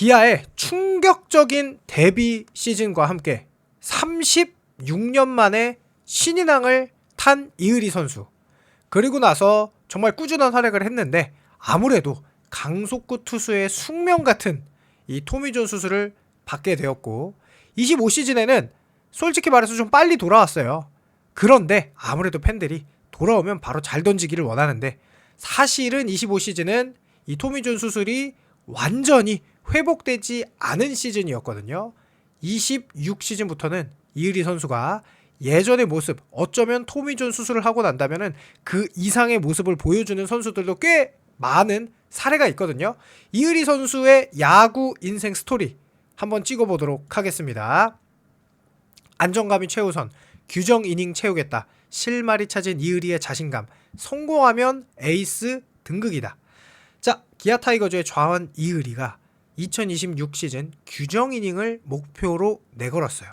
기아의 충격적인 데뷔 시즌과 함께 36년 만에 신인왕을 탄 이의리 선수. 그리고 나서 정말 꾸준한 활약을 했는데 아무래도 강속구 투수의 숙명 같은 이 토미존 수술을 받게 되었고 25시즌에는 솔직히 말해서 좀 빨리 돌아왔어요. 그런데 아무래도 팬들이 돌아오면 바로 잘 던지기를 원하는데 사실은 25시즌은 이 토미존 수술이 완전히 회복되지 않은 시즌이었거든요. 26시즌부터는 이의리 선수가 예전의 모습, 어쩌면 토미존 수술을 하고 난다면은 그 이상의 모습을 보여주는 선수들도 꽤 많은 사례가 있거든요. 이의리 선수의 야구 인생 스토리 한번 찍어보도록 하겠습니다. 안정감이 최우선, 규정 이닝 채우겠다, 실마리 찾은 이의리의 자신감, 성공하면 에이스 등극이다. 자, 기아 타이거즈의 좌완 이의리가 2026 시즌 규정 이닝을 목표로 내걸었어요.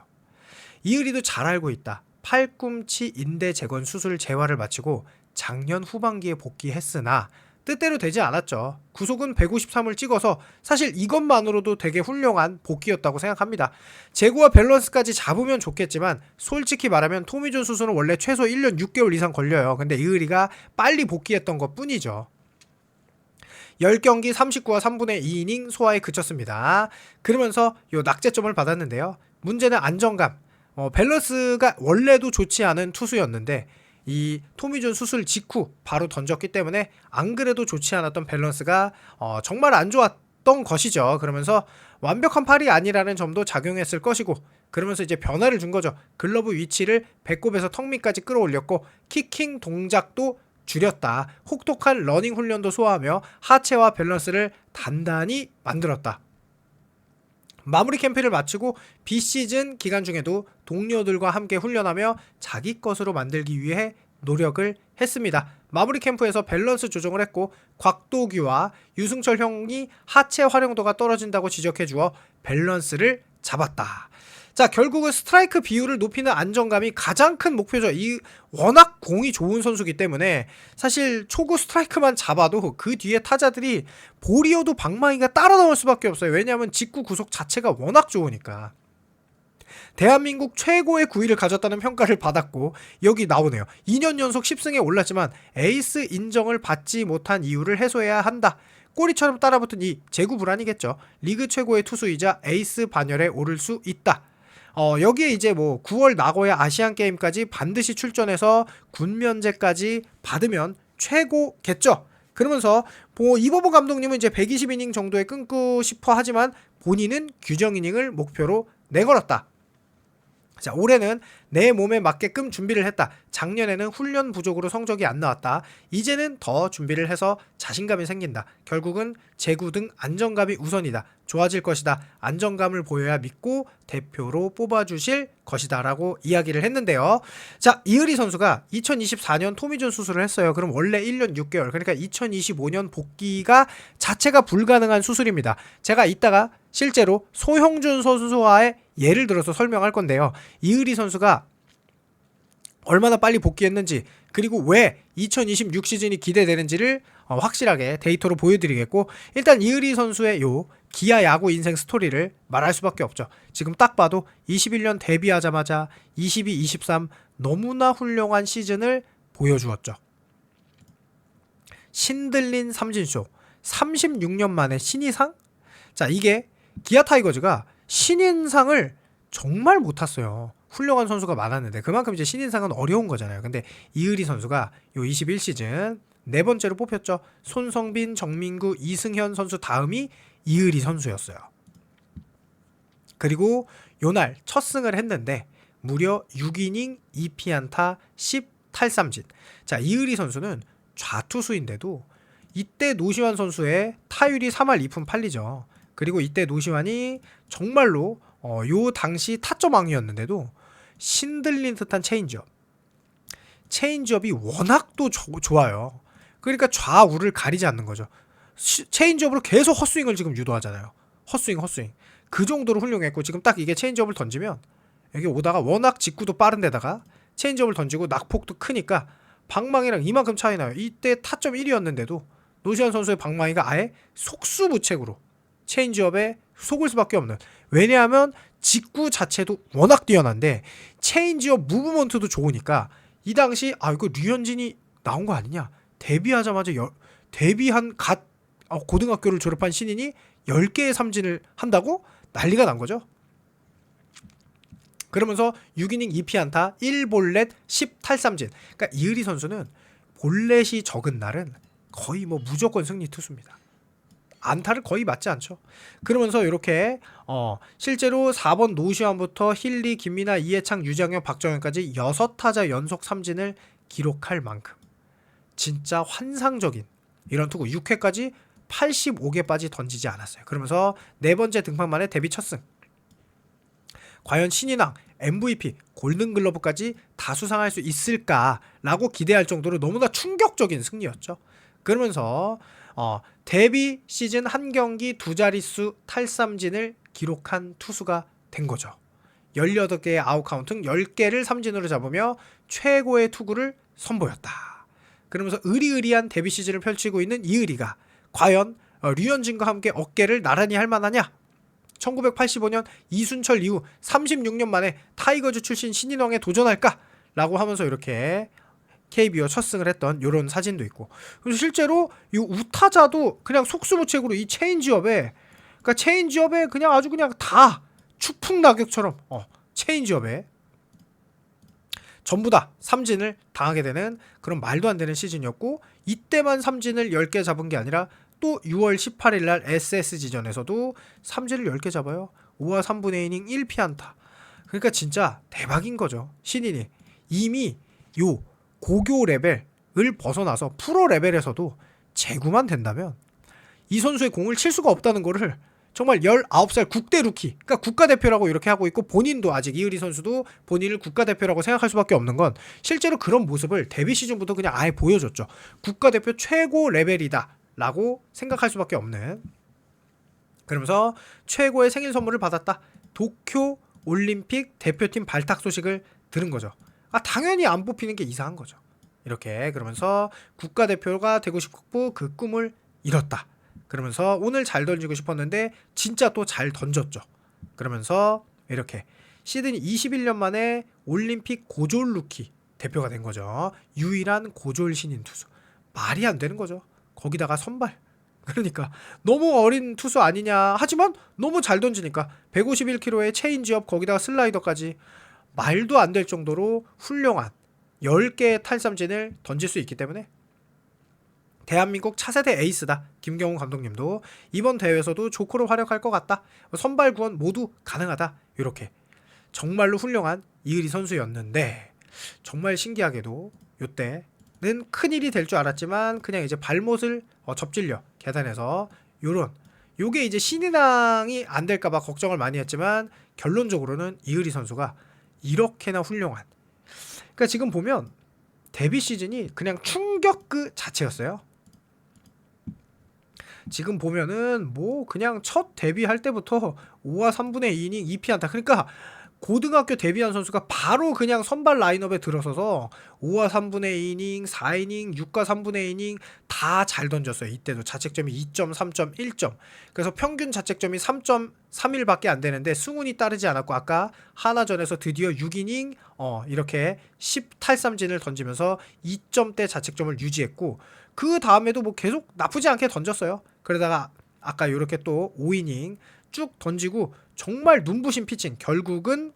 이의리도 잘 알고 있다. 팔꿈치 인대 재건 수술 재활을 마치고 작년 후반기에 복귀했으나 뜻대로 되지 않았죠. 구속은 153을 찍어서 사실 이것만으로도 되게 훌륭한 복귀였다고 생각합니다. 제구와 밸런스까지 잡으면 좋겠지만 솔직히 말하면 토미존 수술은 원래 최소 1년 6개월 이상 걸려요. 근데 이의리가 빨리 복귀했던 것 뿐이죠. 10경기 39와 3분의 2이닝 소화에 그쳤습니다. 그러면서 요 낙제점을 받았는데요. 문제는 안정감. 밸런스가 원래도 좋지 않은 투수였는데 이 토미존 수술 직후 바로 던졌기 때문에 안 그래도 좋지 않았던 밸런스가 정말 안 좋았던 것이죠. 그러면서 완벽한 팔이 아니라는 점도 작용했을 것이고 그러면서 이제 변화를 준 거죠. 글러브 위치를 배꼽에서 턱 밑까지 끌어올렸고 키킹 동작도 줄였다. 혹독한 러닝 훈련도 소화하며 하체와 밸런스를 단단히 만들었다. 마무리 캠프를 마치고 비시즌 기간 중에도 동료들과 함께 훈련하며 자기 것으로 만들기 위해 노력을 했습니다. 마무리 캠프에서 밸런스 조정을 했고 곽도규와 유승철 형이 하체 활용도가 떨어진다고 지적해 주어 밸런스를 잡았다. 자, 결국은 스트라이크 비율을 높이는 안정감이 가장 큰 목표죠. 이 워낙 공이 좋은 선수기 때문에 사실 초구 스트라이크만 잡아도 그 뒤에 타자들이 볼이어도 방망이가 따라 나올 수밖에 없어요. 왜냐하면 직구 구속 자체가 워낙 좋으니까. 대한민국 최고의 구위를 가졌다는 평가를 받았고 여기 나오네요. 2년 연속 10승에 올랐지만 에이스 인정을 받지 못한 이유를 해소해야 한다. 꼬리처럼 따라붙은 이 제구 불안이겠죠. 리그 최고의 투수이자 에이스 반열에 오를 수 있다. 여기에 이제 뭐 9월 나고야 아시안 게임까지 반드시 출전해서 군면제까지 받으면 최고겠죠. 그러면서 이보보 감독님은 이제 120이닝 정도에 끊고 싶어 하지만 본인은 규정 이닝을 목표로 내걸었다. 자, 올해는 내 몸에 맞게끔 준비를 했다. 작년에는 훈련 부족으로 성적이 안 나왔다. 이제는 더 준비를 해서 자신감이 생긴다. 결국은 제구 등 안정감이 우선이다. 좋아질 것이다. 안정감을 보여야 믿고 대표로 뽑아주실 것이다 라고 이야기를 했는데요. 자, 이의리 선수가 2024년 토미존 수술을 했어요. 그럼 원래 1년 6개월, 그러니까 2025년 복귀가 자체가 불가능한 수술입니다. 제가 이따가 실제로 소형준 선수와의 예를 들어서 설명할 건데요. 이의리 선수가 얼마나 빨리 복귀했는지 그리고 왜 2026 시즌이 기대되는지를 확실하게 데이터로 보여드리겠고 일단 이의리 선수의 요 기아 야구 인생 스토리를 말할 수밖에 없죠. 지금 딱 봐도 21년 데뷔하자마자 22, 23 너무나 훌륭한 시즌을 보여주었죠. 신들린 삼진쇼 36년 만에 신인상? 자, 이게 기아 타이거즈가 신인상을 정말 못 탔어요. 훌륭한 선수가 많았는데 그만큼 이제 신인상은 어려운 거잖아요. 근데 이의리 선수가 요 21시즌 네 번째로 뽑혔죠. 손성빈, 정민구, 이승현 선수 다음이 이의리 선수였어요. 그리고 요날 첫 승을 했는데 무려 6이닝 2피안타 10탈삼진. 자, 이의리 선수는 좌투수인데도 이때 노시환 선수의 타율이 3할 2푼 8리죠. 그리고 이때 노시환이 정말로 요 당시 타점왕이었는데도 신들린 듯한 체인지업이 워낙 또 좋아요. 그러니까 좌우를 가리지 않는 거죠. 체인지업으로 계속 헛스윙을 지금 유도하잖아요. 헛스윙 그 정도로 훌륭했고 지금 딱 이게 체인지업을 던지면 여기 오다가 워낙 직구도 빠른데다가 체인지업을 던지고 낙폭도 크니까 방망이랑 이만큼 차이 나요. 이때 타점 1위였는데도 노시환 선수의 방망이가 아예 속수무책으로 체인지업에 속을 수밖에 없는. 왜냐하면 직구 자체도 워낙 뛰어난데 체인지업 무브먼트도 좋으니까 이 당시 이거 류현진이 나온 거 아니냐. 데뷔하자마자 데뷔한 고등학교를 졸업한 신인이 10개의 삼진을 한다고 난리가 난 거죠. 그러면서 6이닝 2피안타 1볼넷 10탈삼진. 그러니까 이의리 선수는 볼넷이 적은 날은 거의 뭐 무조건 승리 투수입니다. 안타를 거의 맞지 않죠. 그러면서 이렇게 실제로 4번 노시환부터 힐리, 김민아, 이해창, 유장현, 박정현까지 6타자 연속 삼진을 기록할 만큼 진짜 환상적인 이런 투구. 6회까지 85개까지 던지지 않았어요. 그러면서 네 번째 등판 만에 데뷔 첫 승. 과연 신인왕, MVP, 골든글러브까지 다 수상할 수 있을까라고 기대할 정도로 너무나 충격적인 승리였죠. 그러면서 데뷔 시즌 한 경기 두 자릿수 탈삼진을 기록한 투수가 된 거죠. 18개의 아웃카운트 10개를 삼진으로 잡으며 최고의 투구를 선보였다. 그러면서 의리의리한 데뷔 시즌을 펼치고 있는 이의리가 과연 류현진과 함께 어깨를 나란히 할 만하냐? 1985년 이순철 이후 36년 만에 타이거즈 출신 신인왕에 도전할까? 라고 하면서 이렇게 KBO 첫 승을 했던 이런 사진도 있고. 그래서 실제로 이 우타자도 그냥 속수무책으로 이 체인지업에, 그러니까 체인지업에 그냥 아주 그냥 다 추풍 낙엽처럼 체인지업에 전부 다 삼진을 당하게 되는 그런 말도 안 되는 시즌이었고, 이때만 삼진을 10개 잡은 게 아니라 또 6월 18일 날 SSG전에서도 삼진을 10개 잡아요. 5와 3분의 2이닝 1피안타. 그러니까 진짜 대박인 거죠. 신인이 이미 요 고교 레벨을 벗어나서 프로 레벨에서도 제구만 된다면 이 선수의 공을 칠 수가 없다는 거를 정말 19살 국대 루키, 그러니까 국가대표라고 이렇게 하고 있고, 본인도 아직 이의리 선수도 본인을 국가대표라고 생각할 수밖에 없는 건 실제로 그런 모습을 데뷔 시즌부터 그냥 아예 보여줬죠. 국가대표 최고 레벨이다 라고 생각할 수밖에 없는. 그러면서 최고의 생일 선물을 받았다. 도쿄 올림픽 대표팀 발탁 소식을 들은 거죠. 당연히 안 뽑히는 게 이상한 거죠. 이렇게 그러면서 국가대표가 되고 싶고 그 꿈을 이뤘다. 그러면서 오늘 잘 던지고 싶었는데 진짜 또 잘 던졌죠. 그러면서 이렇게 시드니 21년 만에 올림픽 고졸 루키 대표가 된 거죠. 유일한 고졸 신인 투수. 말이 안 되는 거죠. 거기다가 선발. 그러니까 너무 어린 투수 아니냐. 하지만 너무 잘 던지니까 151km의 체인지업 거기다가 슬라이더까지 말도 안 될 정도로 훌륭한 10개의 탈삼진을 던질 수 있기 때문에 대한민국 차세대 에이스다. 김경훈 감독님도 이번 대회에서도 조커로 활약할 것 같다. 선발 구원 모두 가능하다. 이렇게 정말로 훌륭한 이의리 선수였는데, 정말 신기하게도 이때는 큰일이 될 줄 알았지만 그냥 이제 발못을 접질려 계단에서 요게 이제 신인왕이 안 될까봐 걱정을 많이 했지만 결론적으로는 이의리 선수가 이렇게나 훌륭한, 그러니까 지금 보면 데뷔 시즌이 그냥 충격 그 자체였어요. 지금 보면은 뭐 그냥 첫 데뷔할 때부터 5와 3분의 2이닝 2피안타. 그러니까 고등학교 데뷔한 선수가 바로 그냥 선발 라인업에 들어서서 5와 3분의 2이닝, 4이닝, 6과 3분의 2이닝 다 잘 던졌어요. 이때도 자책점이 2점, 3점, 1점. 그래서 평균 자책점이 3.31밖에 안 되는데 승운이 따르지 않았고, 아까 하나전에서 드디어 6이닝 이렇게 10탈삼진을 던지면서 2점대 자책점을 유지했고, 그 다음에도 뭐 계속 나쁘지 않게 던졌어요. 그러다가 아까 이렇게 또 5이닝 쭉 던지고 정말 눈부신 피칭. 결국은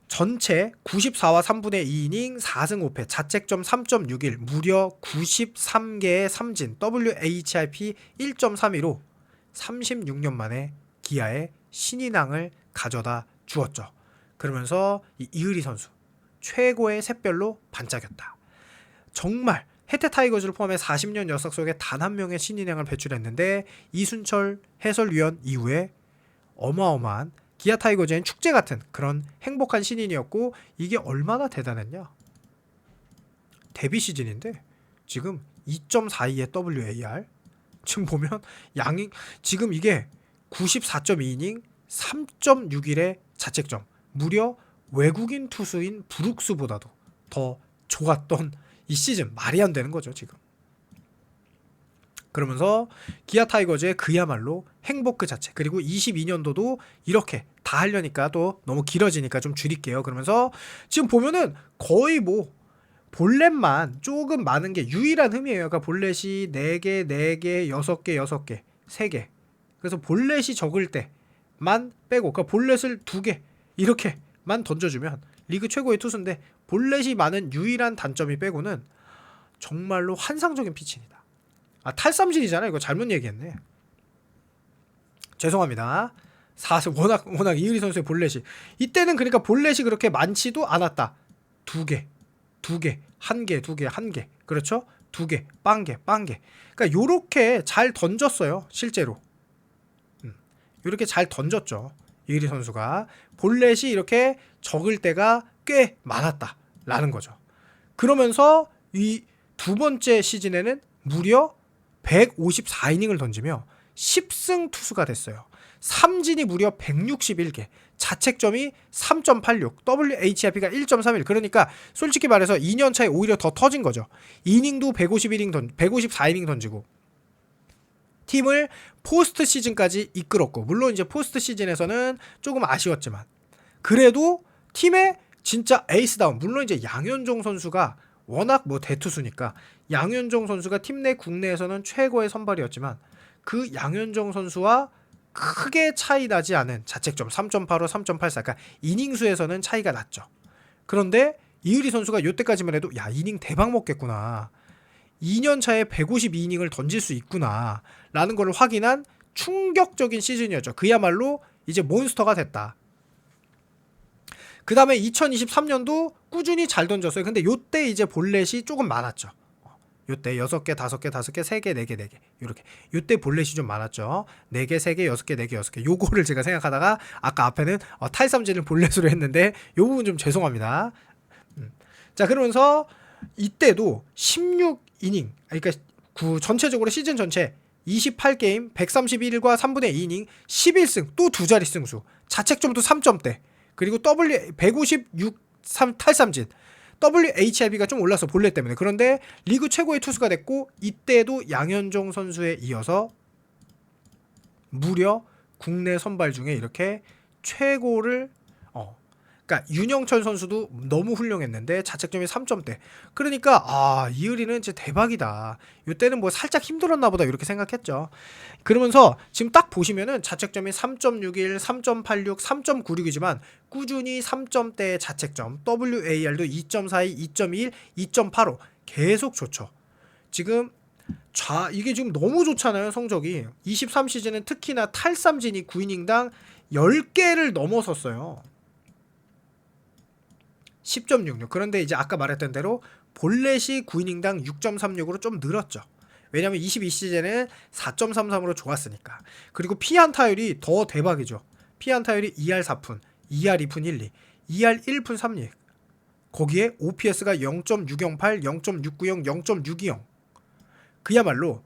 전체 94와 3분의 2이닝 4승 5패 자책점 3.61 무려 93개의 삼진 WHIP 1.32로 36년 만에 기아의 신인왕을 가져다 주었죠. 그러면서 이의리 선수 최고의 샛별로 반짝였다. 정말 혜태 타이거즈를 포함해 40년 역사 속에 단 한 명의 신인왕을 배출했는데 이순철 해설위원 이후에 어마어마한 기아 타이거즈엔 축제 같은 그런 행복한 신인이었고, 이게 얼마나 대단했냐. 데뷔 시즌인데 지금 2.42의 WAR, 지금 보면 지금 이게 94.2이닝 3.61의 자책점, 무려 외국인 투수인 브룩스보다도 더 좋았던 이 시즌. 말이 안 되는 거죠 지금. 그러면서 기아 타이거즈의 그야말로 행복 그 자체. 그리고 22년도도 이렇게 다 하려니까 또 너무 길어지니까 좀 줄일게요. 그러면서 지금 보면은 거의 뭐 볼넷만 조금 많은 게 유일한 흠이에요. 그러니까 볼넷이 4개, 4개, 6개, 6개, 3개. 그래서 볼넷이 적을 때만 빼고, 그러니까 볼넷을 2개 이렇게만 던져주면 리그 최고의 투수인데, 볼넷이 많은 유일한 단점이 빼고는 정말로 환상적인 피칭이다. 아, 탈삼진이잖아. 이거 잘못 얘기했네. 죄송합니다. 워낙 이의리 선수의 볼넷이, 이때는 그러니까 볼넷이 그렇게 많지도 않았다. 2개, 2개, 1개, 2개, 1개. 그렇죠? 2개, 빵개. 그러니까 요렇게 잘 던졌어요. 실제로. 요렇게 잘 던졌죠. 이의리 선수가. 볼넷이 이렇게 적을 때가 꽤 많았다라는 거죠. 그러면서 이 두 번째 시즌에는 무려 154이닝을 던지며 10승 투수가 됐어요. 삼진이 무려 161개, 자책점이 3.86, WHIP가 1.31. 그러니까 솔직히 말해서 2년 차에 오히려 더 터진 거죠. 이닝도 154이닝 던지고 팀을 포스트 시즌까지 이끌었고, 물론 이제 포스트 시즌에서는 조금 아쉬웠지만 그래도 팀의 진짜 에이스다운, 물론 이제 양현종 선수가 워낙 뭐 대투수니까 양현종 선수가 팀 내 국내에서는 최고의 선발이었지만 그 양현종 선수와 크게 차이 나지 않은 자책점 3.85, 3.84, 그러니까 이닝 수에서는 차이가 났죠. 그런데 이의리 선수가 이때까지만 해도 야, 이닝 대박 먹겠구나, 2년 차에 152이닝을 던질 수 있구나 라는 걸 확인한 충격적인 시즌이었죠. 그야말로 이제 몬스터가 됐다. 그 다음에 2023년도 꾸준히 잘 던졌어요. 근데 요때 이제 볼넷이 조금 많았죠. 요때 6개, 5개, 5개, 3개, 4개, 4개 요렇게. 요때 볼넷이 좀 많았죠. 4개, 3개, 6개, 4개, 6개. 요거를 제가 생각하다가 아까 앞에는 탈삼진을 볼넷으로 했는데 요 부분 좀 죄송합니다. 자, 그러면서 이때도 16이닝, 그러니까 전체적으로 시즌 전체 28게임 131과 3분의 2이닝 11승, 또 두 자리 승수, 자책점도 3점대, 그리고 156 탈삼진, WHIP가 좀 올라서 볼넷 때문에. 그런데 리그 최고의 투수가 됐고, 이때도 양현종 선수에 이어서 무려 국내 선발 중에 이렇게 최고를 그러니까 윤영철 선수도 너무 훌륭했는데 자책점이 3점대. 그러니까 이의리는 진짜 대박이다. 이때는 뭐 살짝 힘들었나 보다 이렇게 생각했죠. 그러면서 지금 딱 보시면은 자책점이 3.61, 3.86, 3.96이지만 꾸준히 3점대의 자책점, WAR도 2.42, 2.21, 2.85 계속 좋죠. 지금 이게 지금 너무 좋잖아요, 성적이. 23시즌은 특히나 탈삼진이 9이닝당 10개를 넘어섰어요. 10.66. 그런데 이제 아까 말했던 대로 볼넷이 9이닝당 6.36으로 좀 늘었죠. 왜냐면 22시즌에는 4.33으로 좋았으니까. 그리고 피안타율이 더 대박이죠. 피안타율이 2할 4푼, 2할 2푼 1리, 2할 1푼 3리. 거기에 OPS가 0.608, 0.690, 0.620. 그야말로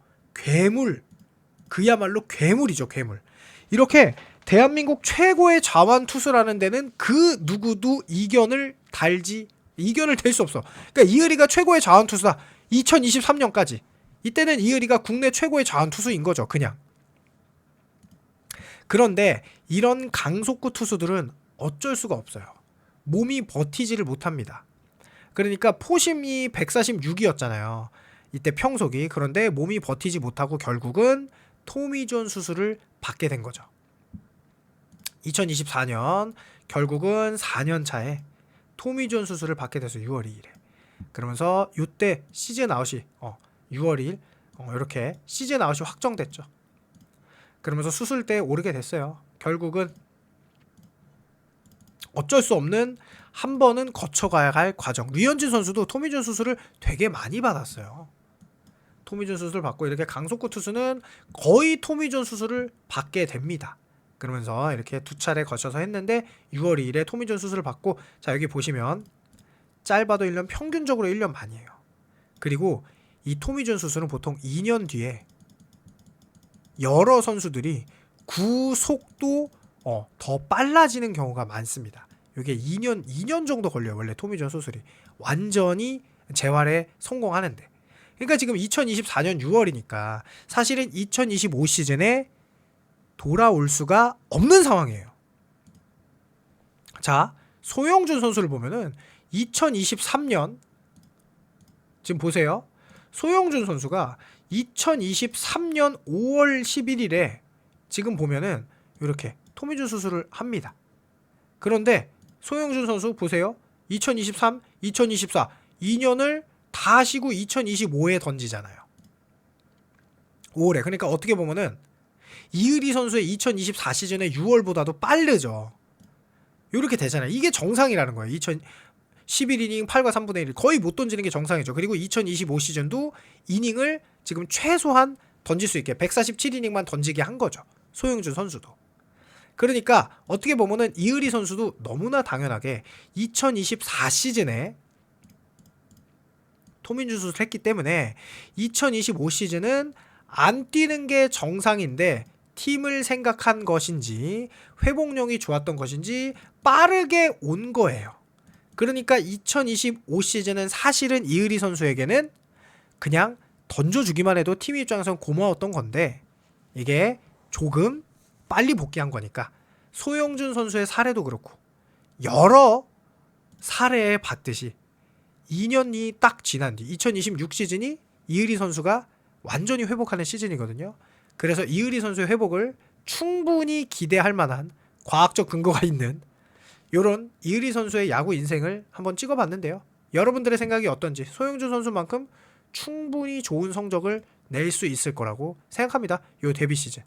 괴물이죠, 괴물. 이렇게 대한민국 최고의 좌완 투수라는 데는 그 누구도 이견을 댈 수 없어. 그러니까 이의리가 최고의 좌완 투수다. 2023년까지. 이때는 이의리가 국내 최고의 좌완 투수인 거죠, 그냥. 그런데 이런 강속구 투수들은 어쩔 수가 없어요. 몸이 버티지를 못합니다. 그러니까 포심이 146이었잖아요. 이때 평속이. 그런데 몸이 버티지 못하고 결국은 토미존 수술을 받게 된 거죠. 2024년 결국은 4년 차에 토미존 수술을 받게 돼서 6월 2일에. 그러면서 이때 시즌 아웃이 6월 2일 이렇게 시즌 아웃이 확정됐죠. 그러면서 수술대에 오르게 됐어요. 결국은 어쩔 수 없는 한 번은 거쳐가야 할 과정. 류현진 선수도 토미존 수술을 되게 많이 받았어요. 토미존 수술을 받고 이렇게 강속구 투수는 거의 토미존 수술을 받게 됩니다. 그러면서 이렇게 두 차례 거쳐서 했는데 6월 2일에 토미존 수술을 받고, 자 여기 보시면 짧아도 1년, 평균적으로 1년 반이에요. 그리고 이 토미존 수술은 보통 2년 뒤에 여러 선수들이 구속도 더 빨라지는 경우가 많습니다. 이게 2년 정도 걸려요. 원래 토미존 수술이 완전히 재활에 성공하는데. 그러니까 지금 2024년 6월이니까 사실은 2025 시즌에 돌아올 수가 없는 상황이에요. 자, 소영준 선수를 보면은 2023년 지금 보세요. 소영준 선수가 2023년 5월 11일에 지금 보면은 이렇게 토미준 수술을 합니다. 그런데 소영준 선수 보세요. 2023, 2024 2년을 다 쉬고 2025에 던지잖아요. 5월에. 그러니까 어떻게 보면은 이의리 선수의 2024 시즌의 6월보다도 빠르죠. 이렇게 되잖아요. 이게 정상이라는 거예요. 11이닝 8과 3분의 1 거의 못 던지는 게 정상이죠. 그리고 2025 시즌도 이닝을 지금 최소한 던질 수 있게 147이닝만 던지게 한 거죠. 소영준 선수도. 그러니까 어떻게 보면은 이의리 선수도 너무나 당연하게 2024 시즌에 토민준 수술을 했기 때문에 2025 시즌은 안 뛰는 게 정상인데 팀을 생각한 것인지 회복력이 좋았던 것인지 빠르게 온 거예요. 그러니까 2025 시즌은 사실은 이의리 선수에게는 그냥 던져주기만 해도 팀 입장에서는 고마웠던 건데 이게 조금 빨리 복귀한 거니까 소영준 선수의 사례도 그렇고 여러 사례에 봤듯이 2년이 딱 지난 뒤 2026 시즌이 이의리 선수가 완전히 회복하는 시즌이거든요. 그래서 이의리 선수의 회복을 충분히 기대할 만한 과학적 근거가 있는 이런 이의리 선수의 야구 인생을 한번 찍어봤는데요. 여러분들의 생각이 어떤지 소영준 선수만큼 충분히 좋은 성적을 낼 수 있을 거라고 생각합니다. 요 데뷔 시즌.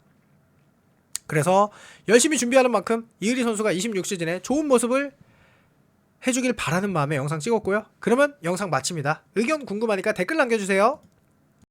그래서 열심히 준비하는 만큼 이의리 선수가 26시즌에 좋은 모습을 해주길 바라는 마음에 영상 찍었고요. 그러면 영상 마칩니다. 의견 궁금하니까 댓글 남겨주세요.